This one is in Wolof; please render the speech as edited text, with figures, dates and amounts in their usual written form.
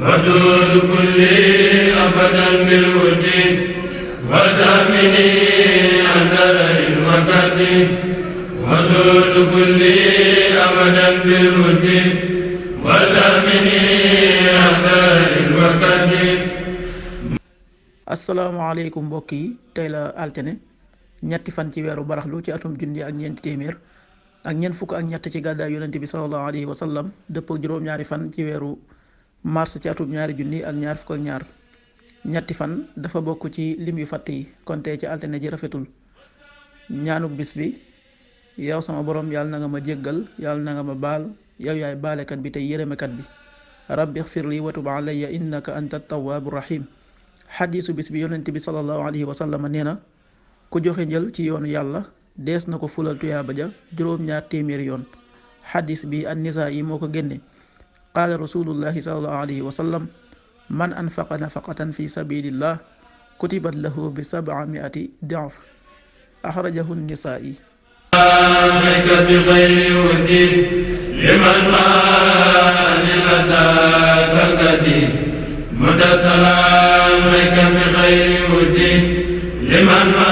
ودود كل أبدا بالود ودامني أثر الوكد ودود كل أبدا بالود ودامني أثر الوكد. asalaamaaleykum mbokk yi, tey la altine ñetti fan ci weeru baraxlu ci atum junni ak ñeenti téeméer ak ñeent fukk ak ñett ci gàddaay yonente bi sallallahu alayhi wa sallam dëppoo juróom-ñaari fan ci weeru mars ci atum ñaari junni ak ñaar fukk ak ñaar. ñetti fan dafa bokk ci lim yu fàtt yi, kon tey ci altine ji rafetul. ñaanuk bis bi: yow sama borom yàlla na nga ma jéggal, yàlla na nga ma baal, yow yaay baalekat bi tey yërëmekat bi. rabbi xfir li wa tub alayya innaka anta tawaabu rahim. xadiisu bis bi yonent bi sallallahu alayhi wa sallam nee na, ku joxe njël ci yoonu yàlla dees na ko fulal tuyaaba ja juróom-ñaar téeméeri yoon. xadiis bi an-Nisaa yi moo ko génne. qaala rasulullahi sallallahu alayhi wa sallam, man anfaqa nafaqatan fi sabilillah kutibat lahu bi 700 di'f. axrajahu an-Nisaa yi. مد سلامك بخير ودي لمن ما